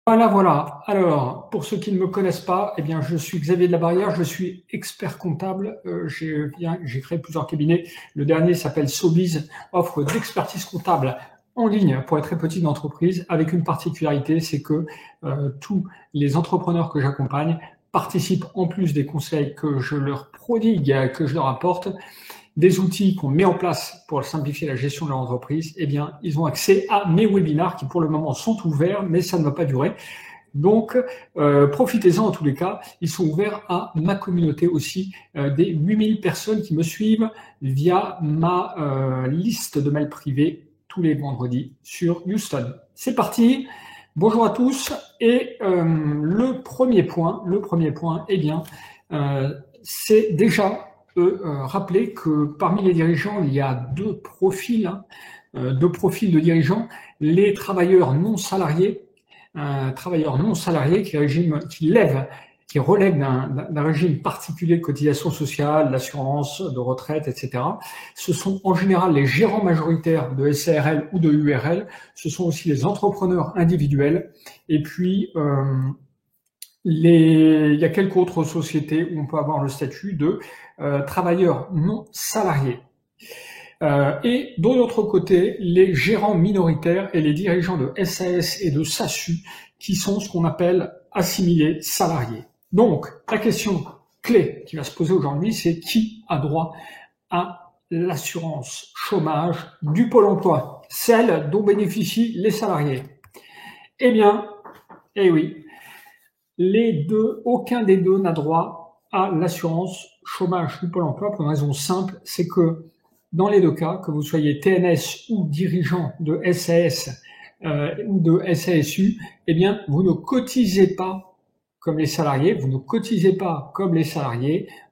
Voilà, voilà. Alors, pour ceux qui ne me connaissent pas, eh bien, je suis Xavier de la Barrière, je suis expert comptable. J'ai créé plusieurs cabinets. Le dernier s'appelle Sobiz, offre d'expertise comptable en ligne pour les très petites entreprises, avec une particularité, c'est que tous les entrepreneurs que j'accompagne participent, en plus des conseils que je leur prodigue, que je leur apporte, des outils qu'on met en place pour simplifier la gestion de leur entreprise, eh bien, ils ont accès à mes webinars qui, pour le moment, sont ouverts, mais ça ne va pas durer. Donc, profitez-en en tous les cas. Ils sont ouverts à ma communauté aussi, des 8000 personnes qui me suivent via ma liste de mails privés tous les vendredis sur Houston. C'est parti. Bonjour à tous. Et le premier point, eh bien, c'est déjà rappeler que parmi les dirigeants, il y a deux profils de dirigeants. Les travailleurs non salariés, qui relèvent d'un régime particulier de cotisation sociale, d'assurance, de retraite, etc. Ce sont en général les gérants majoritaires de SARL ou de URL. Ce sont aussi les entrepreneurs individuels. Et puis, il y a quelques autres sociétés où on peut avoir le statut de travailleurs non salariés. Et de l'autre côté, les gérants minoritaires et les dirigeants de SAS et de SASU, qui sont ce qu'on appelle assimilés salariés. Donc, la question clé qui va se poser aujourd'hui, c'est qui a droit à l'assurance chômage du Pôle emploi, celle dont bénéficient les salariés? Eh bien, eh oui, aucun des deux n'a droit à l'assurance chômage du Pôle emploi pour une raison simple, c'est que dans les deux cas, que vous soyez TNS ou dirigeant de SAS ou de SASU, eh bien, vous ne cotisez pas comme les salariés,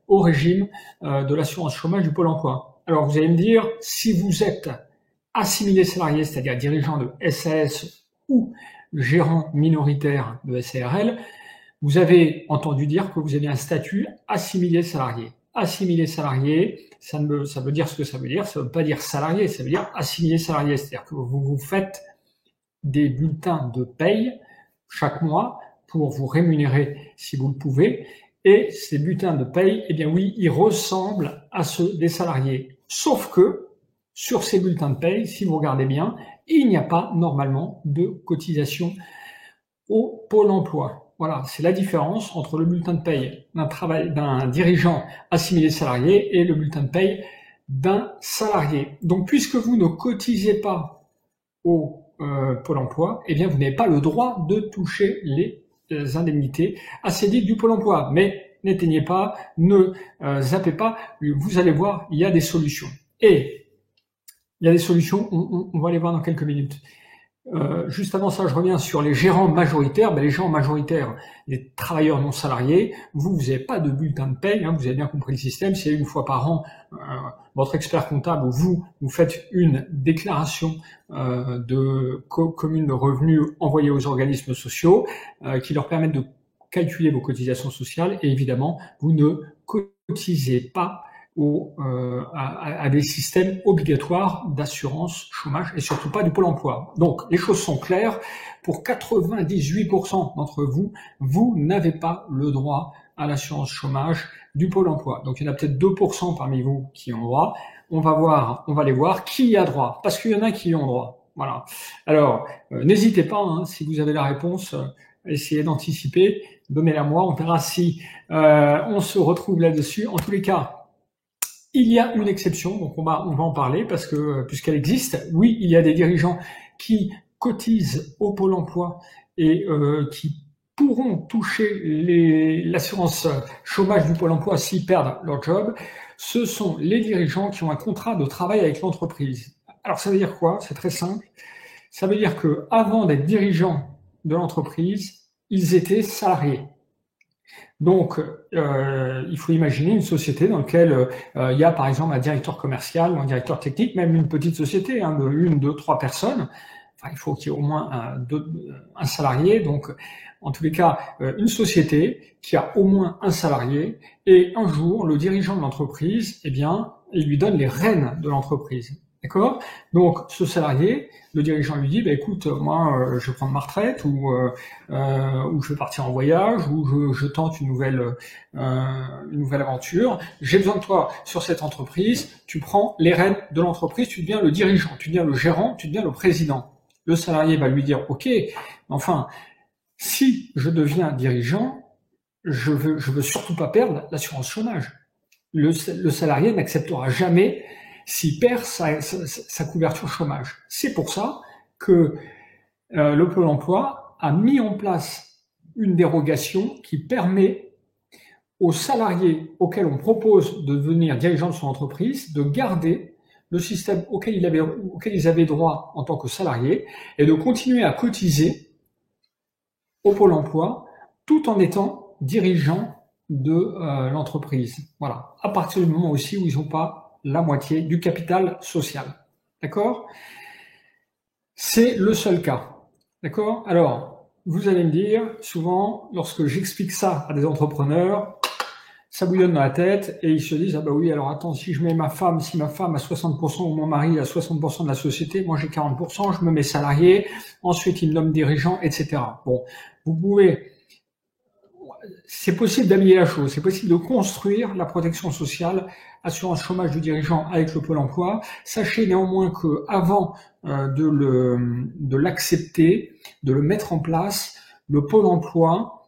au régime de l'assurance chômage du Pôle emploi. Alors, vous allez me dire, si vous êtes assimilé salarié, c'est-à-dire dirigeant de SAS ou gérant minoritaire de SARL, vous avez entendu dire que vous avez un statut assimilé salarié. Assimilé salarié, ça veut dire ce que ça veut dire. Ça ne veut pas dire salarié, ça veut dire assimilé salarié. C'est-à-dire que vous faites des bulletins de paye chaque mois pour vous rémunérer si vous le pouvez. Et ces bulletins de paye, eh bien oui, ils ressemblent à ceux des salariés. Sauf que sur ces bulletins de paye, si vous regardez bien, il n'y a pas normalement de cotisation au Pôle emploi. Voilà, c'est la différence entre le bulletin de paye d'un dirigeant assimilé salarié et le bulletin de paye d'un salarié. Donc, puisque vous ne cotisez pas au Pôle emploi, eh bien, vous n'avez pas le droit de toucher les indemnités assez dites du Pôle emploi. Mais n'éteignez pas, ne zappez pas, vous allez voir, il y a des solutions. Et il y a des solutions, on va les voir dans quelques minutes. Juste avant ça, je reviens sur les gérants majoritaires. Les gens majoritaires, les travailleurs non salariés, vous n'avez pas de bulletin de paye, vous avez bien compris le système, c'est une fois par an, votre expert comptable, vous faites une déclaration de commune de revenus envoyée aux organismes sociaux qui leur permettent de calculer vos cotisations sociales et évidemment, vous ne cotisez pas à des systèmes obligatoires d'assurance chômage et surtout pas du Pôle emploi. Donc, les choses sont claires. Pour 98% d'entre vous, vous n'avez pas le droit à l'assurance chômage du Pôle emploi. Donc, il y en a peut-être 2% parmi vous qui ont droit. On va les voir qui y a droit, parce qu'il y en a qui y ont droit. Voilà. Alors, n'hésitez pas, si vous avez la réponse, essayez d'anticiper, donnez-la moi, on verra si on se retrouve là-dessus. En tous les cas, il y a une exception, donc on va en parler parce que puisqu'elle existe. Oui, il y a des dirigeants qui cotisent au Pôle emploi et qui pourront toucher l'assurance chômage du Pôle emploi s'ils perdent leur job. Ce sont les dirigeants qui ont un contrat de travail avec l'entreprise. Alors ça veut dire quoi? C'est très simple. Ça veut dire que avant d'être dirigeants de l'entreprise, ils étaient salariés. Donc, il faut imaginer une société dans laquelle il y a par exemple un directeur commercial ou un directeur technique, même une petite société de 1, 2, 3 personnes. Enfin, il faut qu'il y ait au moins un salarié. Donc, en tous les cas, une société qui a au moins un salarié. Et un jour, le dirigeant de l'entreprise, eh bien, il lui donne les rênes de l'entreprise. D'accord? Donc, ce salarié, le dirigeant lui dit, bah, écoute, moi, je vais prendre ma retraite, ou je vais partir en voyage, ou je tente une nouvelle aventure. J'ai besoin de toi sur cette entreprise. Tu prends les rênes de l'entreprise, tu deviens le dirigeant, tu deviens le gérant, tu deviens le président. Le salarié va lui dire, ok, enfin, si je deviens dirigeant, je veux surtout pas perdre l'assurance chômage. Le salarié n'acceptera jamais s'il perd sa couverture chômage. C'est pour ça que le Pôle emploi a mis en place une dérogation qui permet aux salariés auxquels on propose de devenir dirigeant de son entreprise de garder le système auquel ils avaient droit en tant que salariés et de continuer à cotiser au Pôle emploi tout en étant dirigeant de l'entreprise. Voilà. À partir du moment aussi où ils n'ont pas la moitié du capital social. D'accord? C'est le seul cas. D'accord? Alors, vous allez me dire, souvent, lorsque j'explique ça à des entrepreneurs, ça bouillonne dans la tête et ils se disent, ah bah oui, alors attends, si je mets si ma femme a 60% ou mon mari a 60% de la société, moi j'ai 40%, je me mets salarié, ensuite il me nomme dirigeant, etc. Bon, vous pouvez, c'est possible d'habiller la chose, c'est possible de construire la protection sociale, assurance chômage du dirigeant avec le Pôle emploi. Sachez néanmoins que avant de l'accepter, de le mettre en place, le Pôle emploi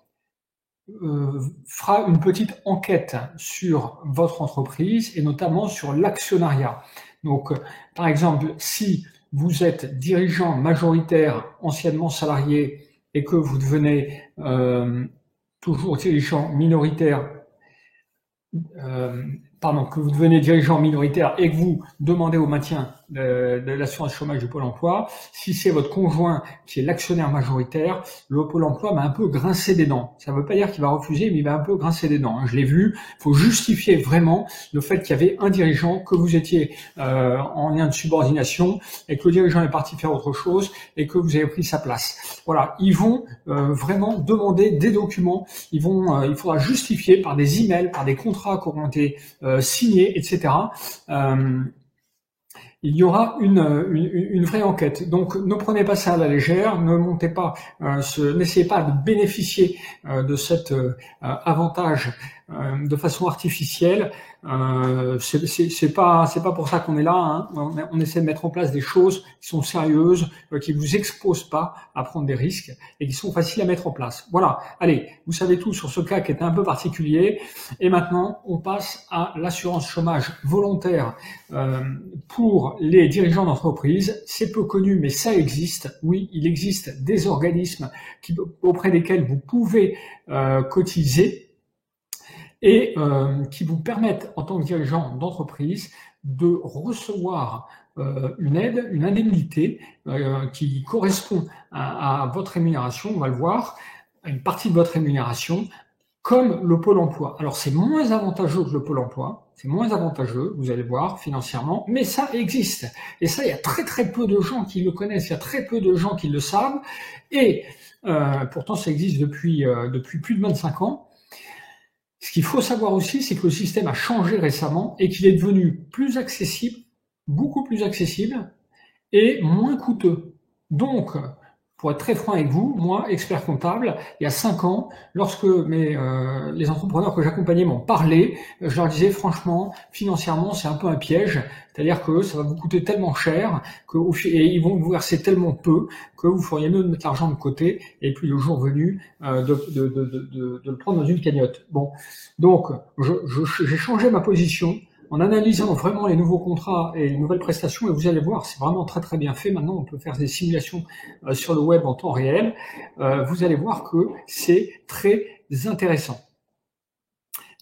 fera une petite enquête sur votre entreprise et notamment sur l'actionnariat. Donc, par exemple, si vous êtes dirigeant majoritaire, anciennement salarié, et que vous devenez toujours dirigeant minoritaire, que vous devenez dirigeant minoritaire et que vous demandez au maintien de l'assurance chômage du Pôle emploi, si c'est votre conjoint qui est l'actionnaire majoritaire, le Pôle emploi va un peu grincer des dents. Ça ne veut pas dire qu'il va refuser, mais il va un peu grincer des dents. Je l'ai vu, il faut justifier vraiment le fait qu'il y avait un dirigeant, que vous étiez en lien de subordination et que le dirigeant est parti faire autre chose et que vous avez pris sa place. Voilà, ils vont vraiment demander des documents, il faudra justifier par des emails, par des contrats qui auront été signés, etc. Il y aura une vraie enquête. Donc, ne prenez pas ça à la légère, ne montez pas, n'essayez pas de bénéficier de cet avantage de façon artificielle. C'est pas pour ça qu'on est là. Hein. On essaie de mettre en place des choses qui sont sérieuses, qui vous exposent pas à prendre des risques et qui sont faciles à mettre en place. Voilà. Allez, vous savez tout sur ce cas qui est un peu particulier. Et maintenant, on passe à l'assurance chômage volontaire pour les dirigeants d'entreprise. C'est peu connu, mais ça existe. Oui, il existe des organismes auprès desquels vous pouvez cotiser et qui vous permettent, en tant que dirigeant d'entreprise, de recevoir une aide, une indemnité qui correspond à votre rémunération, on va le voir, à une partie de votre rémunération, comme le Pôle emploi. Alors c'est moins avantageux que le Pôle emploi, c'est moins avantageux, vous allez voir, financièrement, mais ça existe. Et ça, il y a très très peu de gens qui le connaissent, il y a très peu de gens qui le savent, et pourtant ça existe depuis plus de 25 ans. Ce qu'il faut savoir aussi, c'est que le système a changé récemment et qu'il est devenu plus accessible, beaucoup plus accessible et moins coûteux. Donc, pour être très franc avec vous, moi, expert comptable, il y a 5 ans, lorsque les entrepreneurs que j'accompagnais m'en parlaient, je leur disais franchement, financièrement, c'est un peu un piège, c'est-à-dire que ça va vous coûter tellement cher et ils vont vous verser tellement peu que vous feriez mieux de mettre l'argent de côté et puis le jour venu de le prendre dans une cagnotte. Bon, donc j'ai changé ma position en analysant vraiment les nouveaux contrats et les nouvelles prestations, et vous allez voir, c'est vraiment très très bien fait. Maintenant, on peut faire des simulations sur le web en temps réel. Vous allez voir que c'est très intéressant.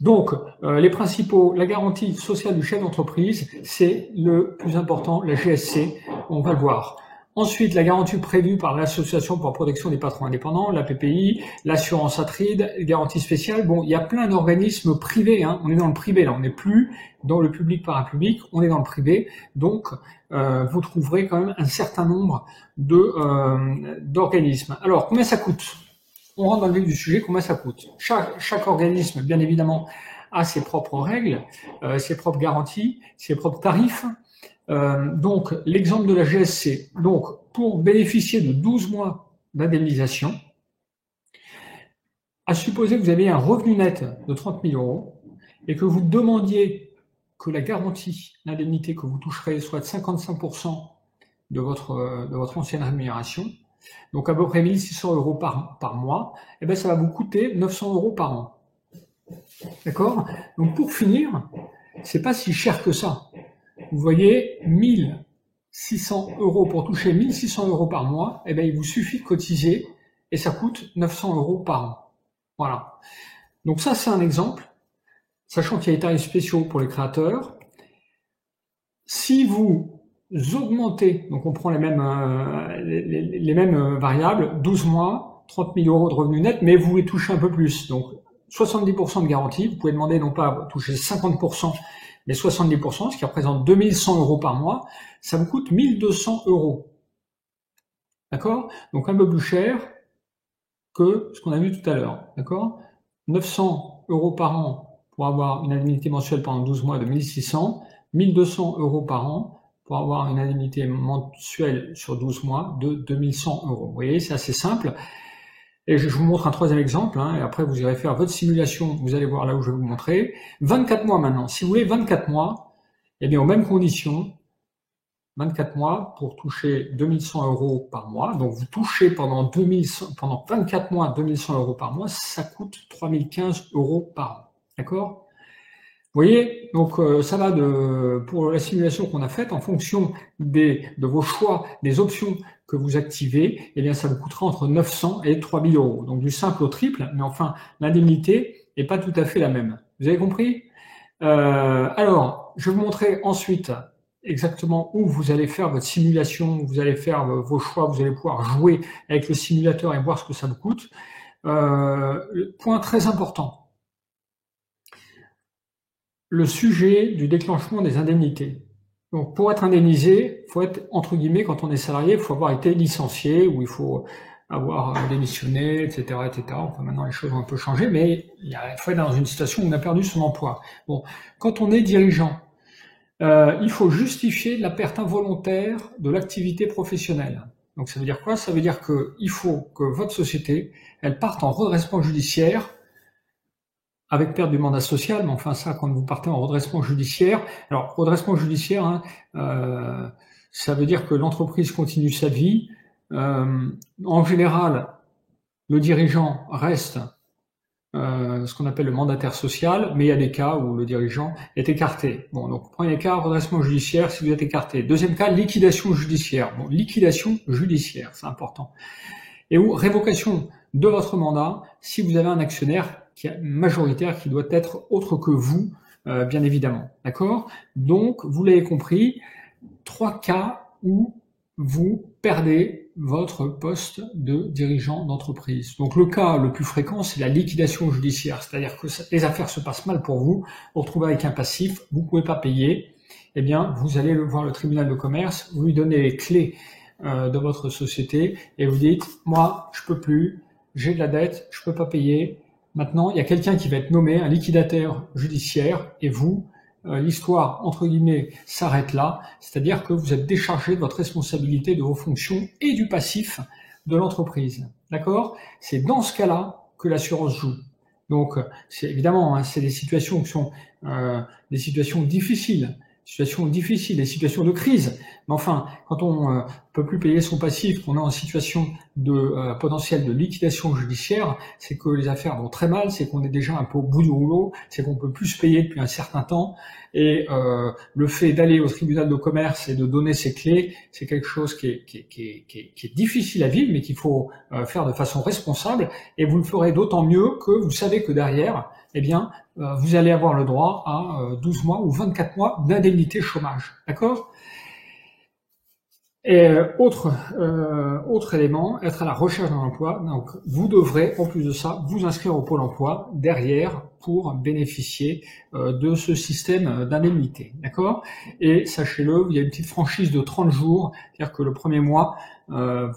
Donc, les principaux, la garantie sociale du chef d'entreprise, c'est le plus important, la GSC, on va le voir. Ensuite, la garantie prévue par l'Association pour la protection des patrons indépendants, la PPI, l'assurance Atride, garantie spéciale. Bon, il y a plein d'organismes privés, hein. On est dans le privé là, on n'est plus dans le public parapublic, on est dans le privé. Donc, vous trouverez quand même un certain nombre d'organismes. Alors, combien ça coûte? On rentre dans le vif du sujet, combien ça coûte? Chaque organisme, bien évidemment, a ses propres règles, ses propres garanties, ses propres tarifs. Donc, l'exemple de la GSC. Donc, pour bénéficier de 12 mois d'indemnisation, à supposer que vous avez un revenu net de 30 000 euros et que vous demandiez que la garantie, l'indemnité que vous toucherez soit de 55% de votre ancienne rémunération, donc à peu près 1 600 euros par mois, et bien ça va vous coûter 900 euros par an. D'accord? Donc pour finir, c'est pas si cher que ça. Vous voyez, 1 600 euros pour toucher 1 600 euros par mois, et bien il vous suffit de cotiser et ça coûte 900 euros par an. Voilà. Donc ça, c'est un exemple, sachant qu'il y a des tarifs spéciaux pour les créateurs. Si vous augmentez, donc on prend les mêmes variables, 12 mois, 30 000 euros de revenus nets, mais vous les touchez un peu plus. Donc 70% de garantie, vous pouvez demander non pas toucher 50%, mais 70%, ce qui représente 2 100 euros par mois, ça vous coûte 1 200 euros. D'accord? Donc un peu plus cher que ce qu'on a vu tout à l'heure. D'accord? 900 euros par an pour avoir une indemnité mensuelle pendant 12 mois de 1 600, 1 200 euros par an pour avoir une indemnité mensuelle sur 12 mois de 2 100 euros. Vous voyez, c'est assez simple. Et je vous montre un troisième exemple, hein, et après vous irez faire votre simulation, vous allez voir là où je vais vous montrer. 24 mois maintenant. Si vous voulez 24 mois, eh bien aux mêmes conditions, 24 mois pour toucher 2 100 euros par mois. Donc vous touchez pendant 24 mois 2 100 euros par mois, ça coûte 3 015 euros par an. D'accord? Vous voyez, donc ça va pour la simulation qu'on a faite, en fonction de vos choix, des options que vous activez, eh bien ça vous coûtera entre 900 et 3 000 euros. Donc du simple au triple, mais enfin l'indemnité n'est pas tout à fait la même. Vous avez compris? Alors, je vais vous montrer ensuite exactement où vous allez faire votre simulation, où vous allez faire vos choix, vous allez pouvoir jouer avec le simulateur et voir ce que ça vous coûte. Point très important. Le sujet du déclenchement des indemnités. Donc, pour être indemnisé, il faut être, entre guillemets, quand on est salarié, il faut avoir été licencié ou il faut avoir démissionné, etc., etc. Enfin, maintenant, les choses ont un peu changé, mais il faut être dans une situation où on a perdu son emploi. Bon, quand on est dirigeant, il faut justifier la perte involontaire de l'activité professionnelle. Donc, ça veut dire quoi? Ça veut dire qu'il faut que votre société, elle parte en redressement judiciaire avec perte du mandat social, mais enfin ça, quand vous partez en redressement judiciaire, alors redressement judiciaire, hein, ça veut dire que l'entreprise continue sa vie. En général, le dirigeant reste ce qu'on appelle le mandataire social, mais il y a des cas où le dirigeant est écarté. Bon, donc premier cas, redressement judiciaire si vous êtes écarté. Deuxième cas, liquidation judiciaire. Bon, liquidation judiciaire, c'est important. Et ou révocation de votre mandat si vous avez un actionnaire qui est majoritaire, qui doit être autre que vous, bien évidemment. D'accord? Donc, vous l'avez compris, 3 cas où vous perdez votre poste de dirigeant d'entreprise. Donc, le cas le plus fréquent, c'est la liquidation judiciaire, c'est-à-dire que les affaires se passent mal pour vous, vous vous retrouvez avec un passif, vous ne pouvez pas payer, eh bien, vous allez voir le tribunal de commerce, vous lui donnez les clés de votre société et vous dites, moi, je peux plus, j'ai de la dette, je peux pas payer. Maintenant, il y a quelqu'un qui va être nommé, un liquidateur judiciaire, et vous, l'histoire, entre guillemets, s'arrête là, c'est-à-dire que vous êtes déchargé de votre responsabilité, de vos fonctions et du passif de l'entreprise. D'accord? C'est dans ce cas-là que l'assurance joue. Donc, c'est évidemment, hein, c'est des situations qui sont des situations difficiles, des situations de crise. Mais enfin, quand on peut plus payer son passif, qu'on est en situation de potentiel de liquidation judiciaire, c'est que les affaires vont très mal, c'est qu'on est déjà un peu au bout du rouleau, c'est qu'on peut plus se payer depuis un certain temps, et le fait d'aller au tribunal de commerce et de donner ses clés, c'est quelque chose qui est difficile à vivre, mais qu'il faut faire de façon responsable, et vous le ferez d'autant mieux que vous savez que derrière, eh bien, vous allez avoir le droit à 12 mois ou 24 mois d'indemnité chômage. D'accord? Et autre élément, être à la recherche d'un emploi. Donc, vous devrez, en plus de ça, vous inscrire au Pôle emploi derrière pour bénéficier de ce système d'indemnité. D'accord? Et sachez-le, il y a une petite franchise de 30 jours, c'est-à-dire que le premier mois, vous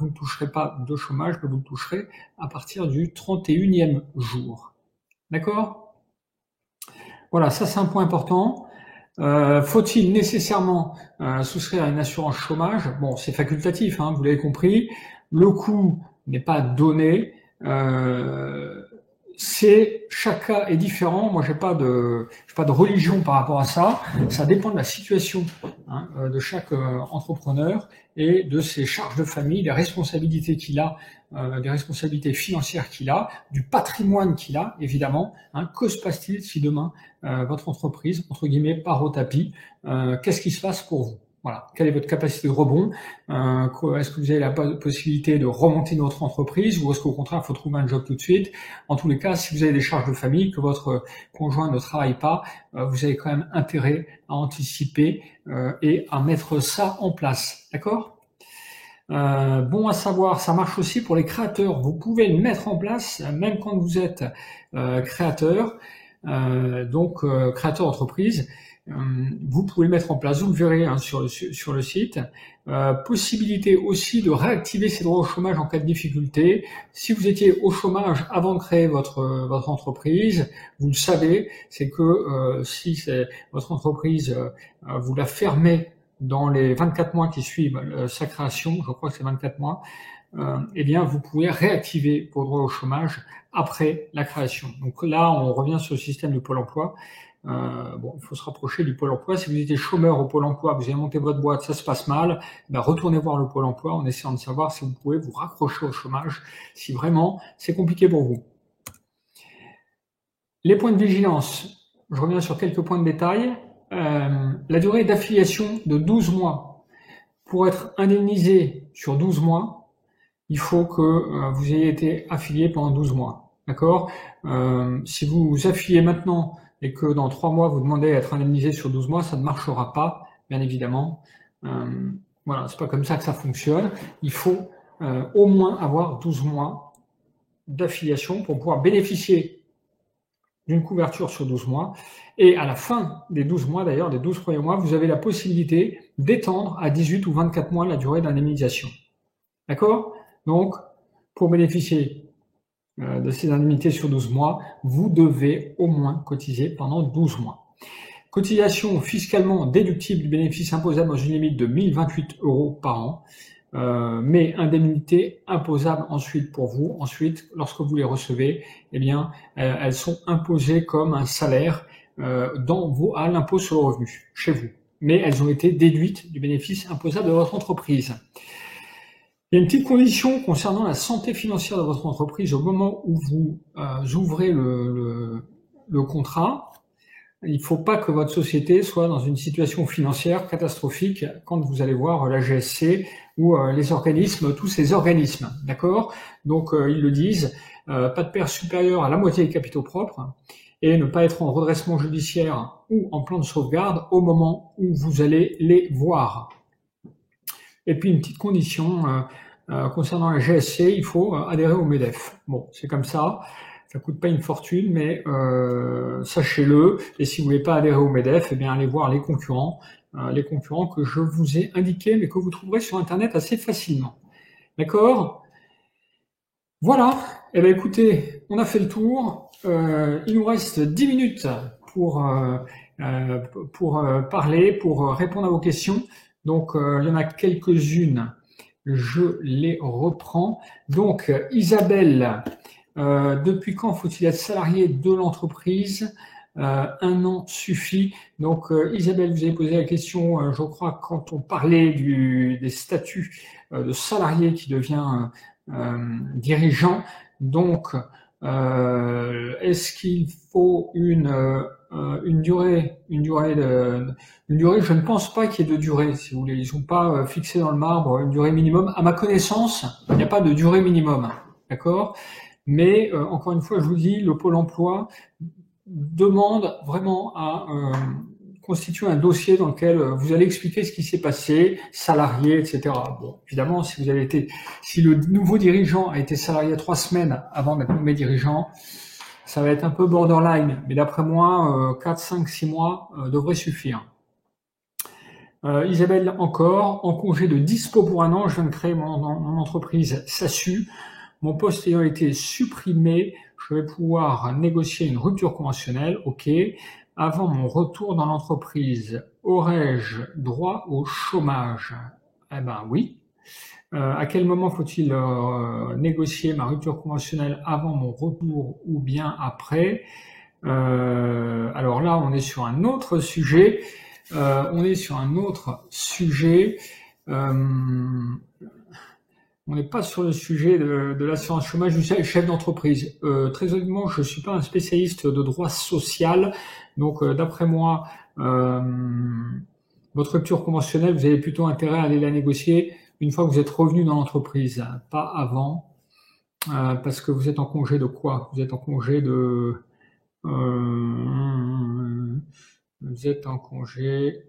ne toucherez pas de chômage, mais vous le toucherez à partir du 31e jour. D'accord? Voilà, ça c'est un point important. Faut-il nécessairement souscrire à une assurance chômage? Bon, c'est facultatif, hein, vous l'avez compris. Le coût n'est pas donné. Chaque cas est différent. Moi, j'ai pas de religion par rapport à ça. Ça dépend de la situation, hein, de chaque entrepreneur et de ses charges de famille, des responsabilités qu'il a, des responsabilités financières qu'il a, du patrimoine qu'il a, évidemment. Hein. Que se passe-t-il si demain votre entreprise, entre guillemets, part au tapis? Qu'est-ce qui se passe pour vous? Voilà. Quelle est votre capacité de rebond? Est-ce que vous avez la possibilité de remonter notre entreprise ou est-ce qu'au contraire, il faut trouver un job tout de suite? En tous les cas, si vous avez des charges de famille, que votre conjoint ne travaille pas, vous avez quand même intérêt à anticiper et à mettre ça en place. D'accord? Bon à savoir, ça marche aussi pour les créateurs. Vous pouvez le mettre en place même quand vous êtes créateur, créateur d'entreprise. Vous pouvez le mettre en place, vous le verrez hein, sur le site. Possibilité aussi de réactiver ses droits au chômage en cas de difficulté. Si vous étiez au chômage avant de créer votre entreprise, vous le savez, c'est que si votre entreprise, vous la fermez dans les 24 mois qui suivent sa création, je crois que c'est 24 mois, eh bien vous pouvez réactiver vos droits au chômage après la création. Donc là, on revient sur le système de Pôle emploi. Il faut se rapprocher du Pôle emploi. Si vous étiez chômeur au Pôle emploi, vous avez monté votre boîte, ça se passe mal, retournez voir le Pôle emploi en essayant de savoir si vous pouvez vous raccrocher au chômage, si vraiment c'est compliqué pour vous. Les points de vigilance, je reviens sur quelques points de détail. La durée d'affiliation de 12 mois. Pour être indemnisé sur 12 mois, il faut que vous ayez été affilié pendant 12 mois. D'accord? Si vous vous affiliez maintenant et que dans 3 mois vous demandez à être indemnisé sur 12 mois, ça ne marchera pas, bien évidemment. Voilà, c'est pas comme ça que ça fonctionne. Il faut au moins avoir 12 mois d'affiliation pour pouvoir bénéficier d'une couverture sur 12 mois. Et à la fin des 12 mois, d'ailleurs, des 12 premiers mois, vous avez la possibilité d'étendre à 18 ou 24 mois la durée d'indemnisation. D'accord? Donc, pour bénéficier de ces indemnités sur 12 mois, vous devez au moins cotiser pendant 12 mois. Cotisation fiscalement déductible du bénéfice imposable dans une limite de 1028 € par an, mais indemnités imposables ensuite pour vous. Ensuite, lorsque vous les recevez, eh bien, elles sont imposées comme un salaire à l'impôt sur le revenu, chez vous. Mais elles ont été déduites du bénéfice imposable de votre entreprise. Il y a une petite condition concernant la santé financière de votre entreprise au moment où vous ouvrez le contrat. Il ne faut pas que votre société soit dans une situation financière catastrophique quand vous allez voir la GSC ou les organismes, tous ces organismes, d'accord? Donc ils le disent, pas de perte supérieure à la moitié des capitaux propres et ne pas être en redressement judiciaire ou en plan de sauvegarde au moment où vous allez les voir. Et puis une petite condition concernant la GSC, il faut adhérer au MEDEF. Bon, c'est comme ça. Ça coûte pas une fortune, mais sachez-le. Et si vous voulez pas adhérer au MEDEF, eh bien allez voir les concurrents que je vous ai indiqués, mais que vous trouverez sur Internet assez facilement. D'accord? Voilà. Eh bien écoutez, on a fait le tour. Il nous reste 10 minutes pour parler, pour répondre à vos questions. Donc il y en a quelques-unes. Je les reprends. Donc Isabelle. Depuis quand faut-il être salarié de l'entreprise? 1 an suffit. Donc Isabelle, vous avez posé la question, je crois, quand on parlait des statuts de salarié qui devient dirigeant. Donc, est-ce qu'il faut une durée? Une durée, je ne pense pas qu'il y ait de durée, si vous voulez. Ils n'ont pas fixé dans le marbre une durée minimum. À ma connaissance, il n'y a pas de durée minimum. D'accord? Mais encore une fois, je vous dis, le Pôle emploi demande vraiment à constituer un dossier dans lequel vous allez expliquer ce qui s'est passé, salarié, etc. Bon, évidemment, si le nouveau dirigeant a été salarié 3 semaines avant d'être nommé dirigeant, ça va être un peu borderline. Mais d'après moi, 4, 5, 6 mois devraient suffire. Isabelle, encore, en congé de dispo pour 1 an, je viens de créer mon entreprise SASU. Mon poste ayant été supprimé, je vais pouvoir négocier une rupture conventionnelle. Ok. avant mon retour dans l'entreprise, aurais-je droit au chômage? Eh ben oui. À quel moment faut-il négocier ma rupture conventionnelle avant mon retour ou bien après? Alors là, on est sur un autre sujet. On n'est pas sur le sujet de l'assurance chômage du chef d'entreprise. Très honnêtement, je suis pas un spécialiste de droit social, donc d'après moi, votre rupture conventionnelle, vous avez plutôt intérêt à aller la négocier une fois que vous êtes revenu dans l'entreprise, hein, pas avant, parce que vous êtes en congé de quoi? Vous êtes en congé de... vous êtes en congé...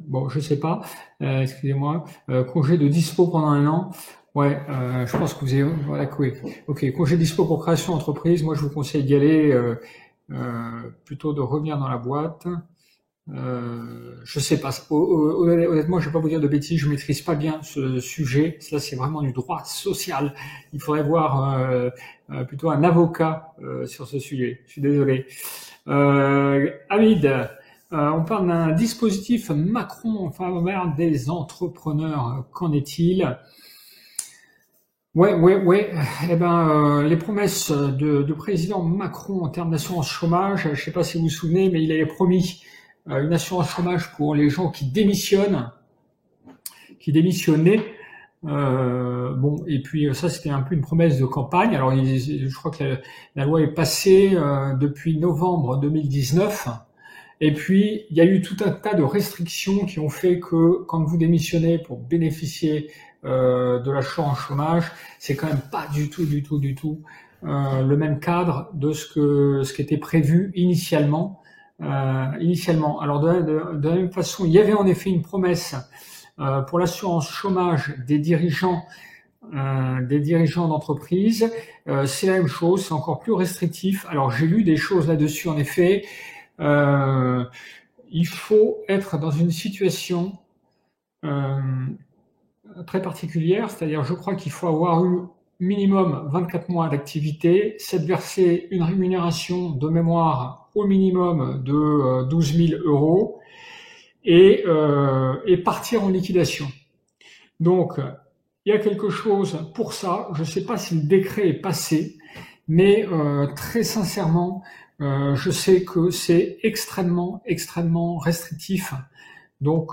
bon, je sais pas, excusez-moi, congé de dispo pendant un an. Ouais, je pense que vous avez, voilà, oui. Ok, congé dispo pour création d'entreprise. Moi, je vous conseille d'y aller, plutôt de revenir dans la boîte. Je sais pas. Honnêtement, je vais pas vous dire de bêtises. Je maîtrise pas bien ce sujet. Ça, c'est vraiment du droit social. Il faudrait voir plutôt un avocat sur ce sujet. Je suis désolé. Hamid. On parle d'un dispositif Macron en faveur des entrepreneurs. Qu'en est-il? Ouais. Eh ben, les promesses du président Macron en termes d'assurance chômage, je ne sais pas si vous vous souvenez, mais il avait promis une assurance chômage pour les gens qui démissionnaient. Bon, et puis ça, c'était un peu une promesse de campagne. Alors, je crois que la loi est passée depuis novembre 2019. Et puis, il y a eu tout un tas de restrictions qui ont fait que quand vous démissionnez pour bénéficier de l'assurance chômage, c'est quand même pas du tout le même cadre de ce qui était prévu initialement. Alors de la même façon, il y avait en effet une promesse pour l'assurance chômage des dirigeants d'entreprise. C'est la même chose, c'est encore plus restrictif. Alors j'ai lu des choses là-dessus en effet. Il faut être dans une situation très particulière, c'est-à-dire je crois qu'il faut avoir eu minimum 24 mois d'activité, s'être versé une rémunération de mémoire au minimum de 12 000 euros et partir en liquidation. Donc, il y a quelque chose pour ça. Je ne sais pas si le décret est passé, mais très sincèrement, je sais que c'est extrêmement restrictif. Donc,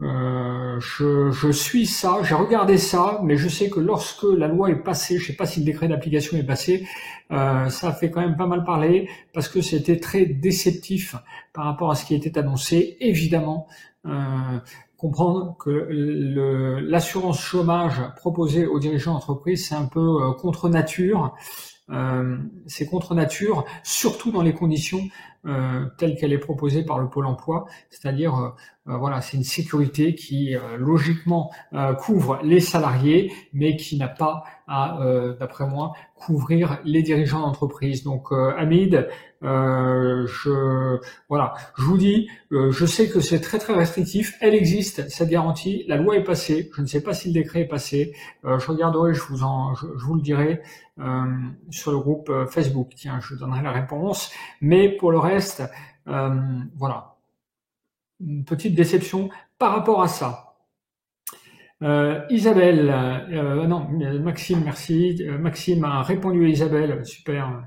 je suis ça, j'ai regardé ça, mais je sais que lorsque la loi est passée, je sais pas si le décret d'application est passé, ça a fait quand même pas mal parler parce que c'était très déceptif par rapport à ce qui était annoncé. Évidemment, comprendre que l'assurance chômage proposée aux dirigeants d'entreprise, c'est un peu contre nature. C'est contre nature, surtout dans les conditions telles qu'elle est proposée par le Pôle emploi, c'est-à-dire voilà, c'est une sécurité qui logiquement couvre les salariés, mais qui n'a pas à, d'après moi, couvrir les dirigeants d'entreprise. Donc Hamid, je vous dis, je sais que c'est très restrictif, elle existe, cette garantie, la loi est passée, je ne sais pas si le décret est passé, je regarderai, je vous le dirai sur le groupe Facebook. Tiens, je donnerai la réponse. Mais pour le reste, voilà, une petite déception par rapport à ça. Isabelle, non, Maxime, merci. Maxime a répondu à Isabelle, super.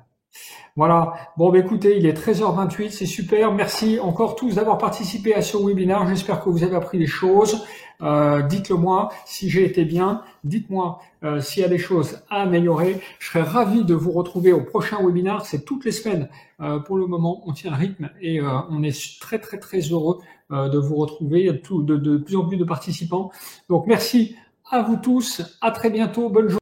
Voilà. Bon, écoutez, il est 13h28, c'est super. Merci encore tous d'avoir participé à ce webinaire. J'espère que vous avez appris des choses. Dites-le moi si j'ai été bien. Dites-moi s'il y a des choses à améliorer. Je serais ravi de vous retrouver au prochain webinaire. C'est toutes les semaines. Pour le moment, on tient un rythme et on est très heureux de vous retrouver. Il y a de plus en plus de participants. Donc, merci à vous tous. À très bientôt. Bonne journée.